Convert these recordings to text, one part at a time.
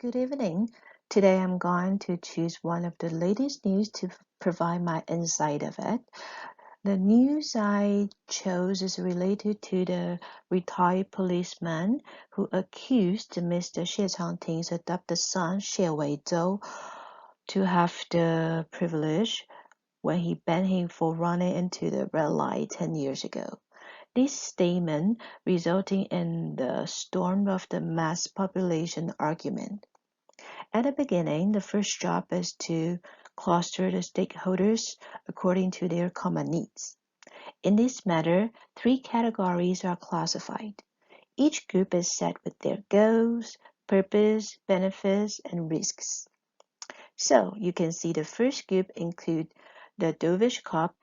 Good evening. Today I'm going to choose one of the latest news to provide my insight of it. The news I chose is related to the retired policeman who accused Mr. Xie Changting's adopted son,謝維洲, to have the privilege when he banned him for running into the red light 10 years ago. This statement resulting in the storm of the mass population argument. At the beginning, the first job is to cluster the stakeholders according to their common needs. In this matter, 3 categories are classified. Each group is set with their goals, purpose, benefits, and risks. So, you can see the first group include the dovish cop,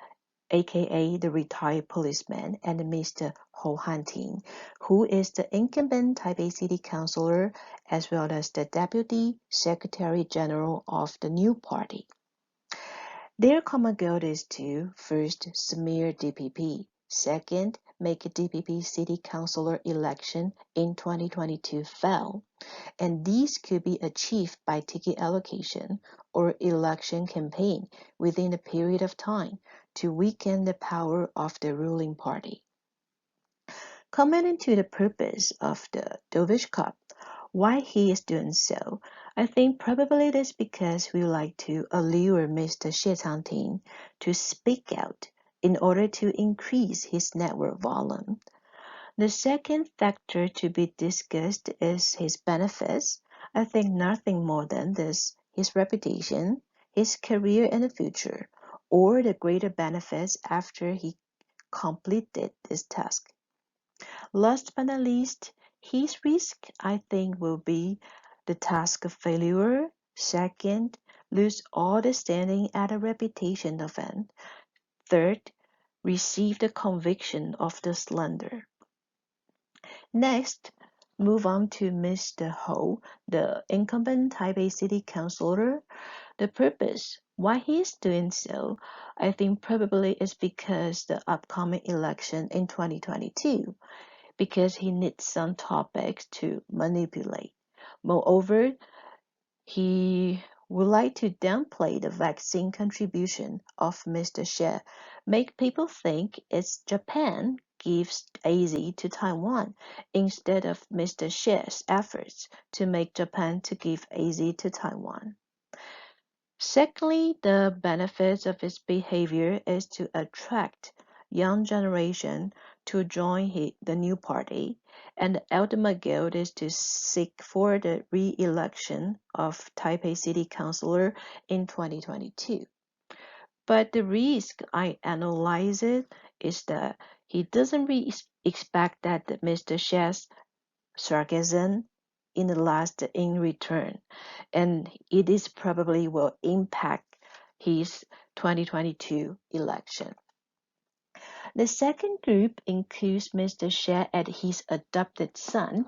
aka the retired policeman, and Mr. Hou Hanting, who is the incumbent Taipei City Councilor as well as the Deputy Secretary General of the new party. Their common goal is to, first, smear DPP, second, make a DPP City Councilor election in 2022 fail, and these could be achieved by ticket allocation or election campaign within a period of time to weaken the power of the ruling party. Commenting to the purpose of the dovish cop, why he is doing so, I think probably it is because we like to allure Mr. Xie Changting to speak out in order to increase his network volume. The second factor to be discussed is his benefits. I think nothing more than this, his reputation, his career in the future, or the greater benefits after he completed this task. Last but not least, his risk, I think, will be the task of failure. Second, lose all the standing at a reputation event. Third, receive the conviction of the slander. Next, move on to Mr. Hou, the incumbent Taipei City Councilor. The purpose, why he is doing so, I think probably is because the upcoming election in 2022, because he needs some topics to manipulate. Moreover, he would like to downplay the vaccine contribution of Mr. Xie, make people think it's Japan gives AZ to Taiwan instead of Mr. Xie's efforts to make Japan to give AZ to Taiwan. Secondly, the benefits of his behavior is to attract young generation to join the new party, and the ultimate goal is to seek for the re-election of Taipei City Councilor in 2022. But the risk I analyze it is that he doesn't really expect that Mr. Xie's sarcasm in the last in return, and it is probably will impact his 2022 election. The second group includes Mr. Xie and his adopted son.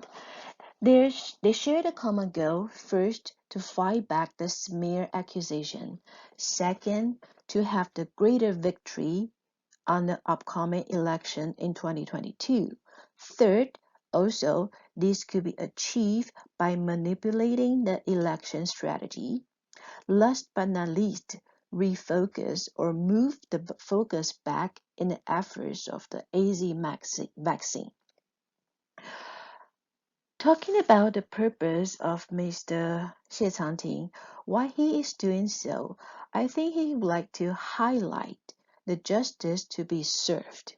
They share the common goal, first, to fight back the smear accusation, second, to have the greater victory on the upcoming election in 2022. Third, also, this could be achieved by manipulating the election strategy. Last but not least, refocus or move the focus back in the efforts of the AZ vaccine. Talking about the purpose of Mr. Xie Changting, why he is doing so, I think he would like to highlight the justice to be served.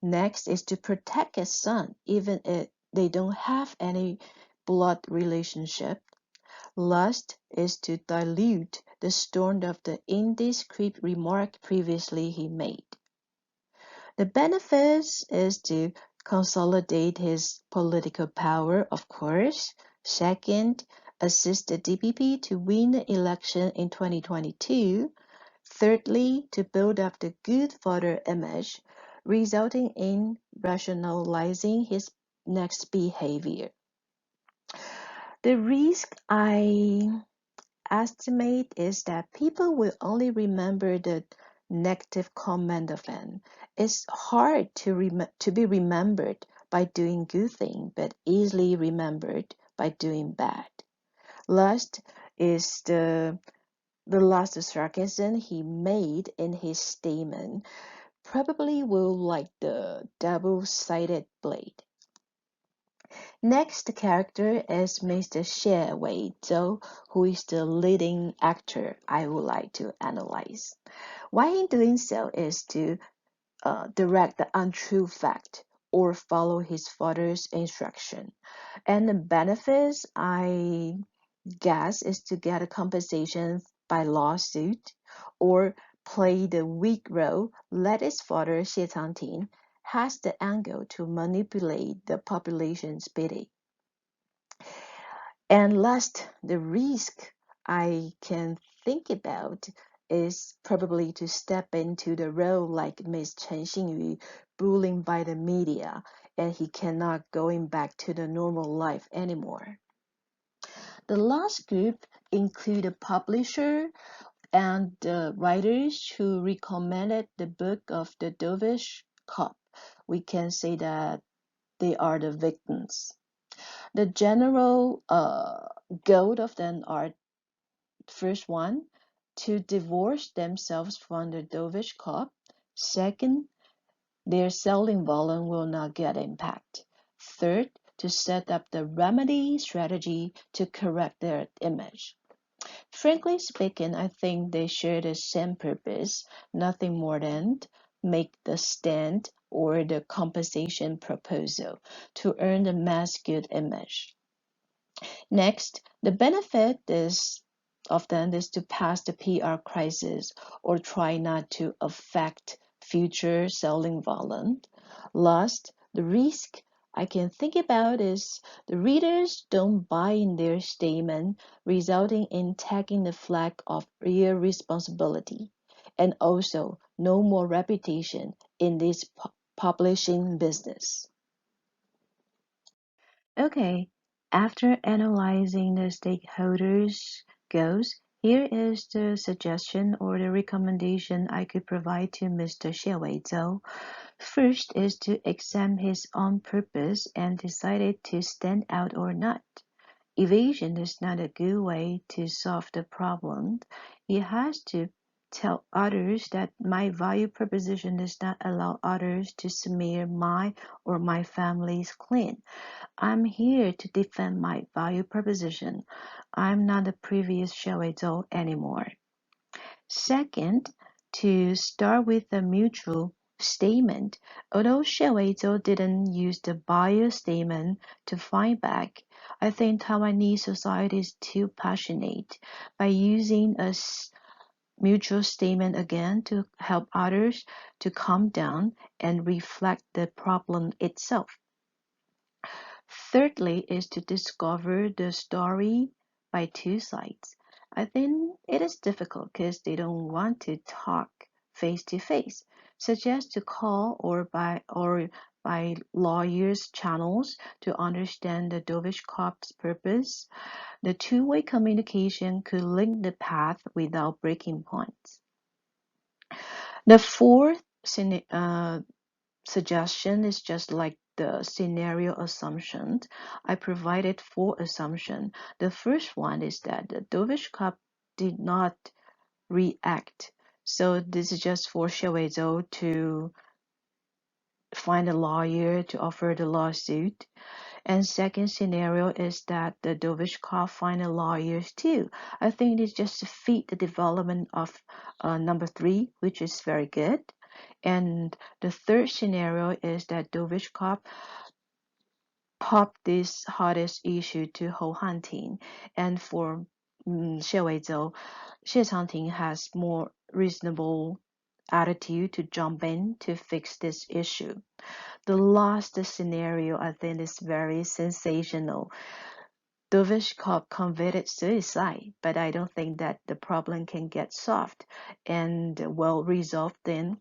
Next is to protect his son, even if they don't have any blood relationship. Last is to dilute the storm of the indiscreet remark previously he made. The benefits is to consolidate his political power, of course. Second, assist the DPP to win the election in 2022. Thirdly, to build up the good father image, resulting in rationalizing his next behavior. The risk I estimate is that people will only remember the negative comment of him. It's hard to be remembered by doing good things, but easily remembered by doing bad. Last is the last sarcasm he made in his statement probably will like the double-sided blade. Next character is Mr. Xie Weizhou, who is the leading actor I would like to analyze. Why in doing so is to direct the untrue fact or follow his father's instruction. And the benefits, I guess, is to get a compensation by lawsuit or play the weak role, let his father, Xie Changting, has the angle to manipulate the population's pity. And last, the risk I can think about is probably to step into the role like Miss Chen Xingyu, bullied by the media, and he cannot going back to the normal life anymore. The last group include a publisher and the writers who recommended the book of the Dovish Cop. We can say that they are the victims. The general goal of them are, first one, to divorce themselves from the Dovish Cop. Second, their selling volume will not get impact. Third, to set up the remedy strategy to correct their image. Frankly speaking, I think they share the same purpose, nothing more than make the stand or the compensation proposal to earn the mass good image. Next, the benefit of them is to pass the PR crisis or try not to affect future selling volume. Last, the risk I can think about is the readers don't buy in their statement, resulting in taking the flag of irresponsibility, and also no more reputation in this publishing business. Okay, after analyzing the stakeholders' goals, here is the suggestion or the recommendation I could provide to Mr. Xie Weizhou. First is to examine his own purpose and decide to stand out or not. Evasion is not a good way to solve the problem. He has to tell others that my value proposition does not allow others to smear my or my family's claim. I'm here to defend my value proposition. I'm not the previous Xie Weizhou anymore. Second, to start with a mutual statement. Although Xie Weizhou didn't use the bio statement to fight back, I think Taiwanese society is too passionate by using a mutual statement again to help others to calm down and reflect the problem itself. Thirdly is to discover the story by two sides. I think it is difficult because they don't want to talk face to face. Suggest to call or by lawyers' channels to understand the dovish cop's purpose. The two-way communication could link the path without breaking points. The fourth suggestion is just like the scenario assumptions. I provided 4 assumptions. The first one is that the dovish cop did not react. So this is just for Xie Weizhou to find a lawyer to offer the lawsuit. And second scenario is that the dovish cop find a lawyers too. I think it's just to feed the development of number 3, which is very good. And the third scenario is that dovish cop pop this hottest issue to Hou Hanting, and for Xie Weizhou, Xie Changting has more reasonable attitude to jump in to fix this issue. The last scenario I think is very sensational. Dovish cop committed suicide, but I don't think that the problem can get solved and well resolved in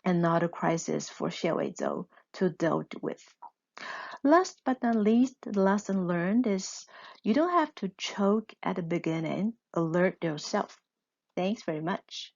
another crisis for Xie Weizhou to deal with. Last but not least, the lesson learned is you don't have to choke at the beginning. Alert yourself. Thanks very much.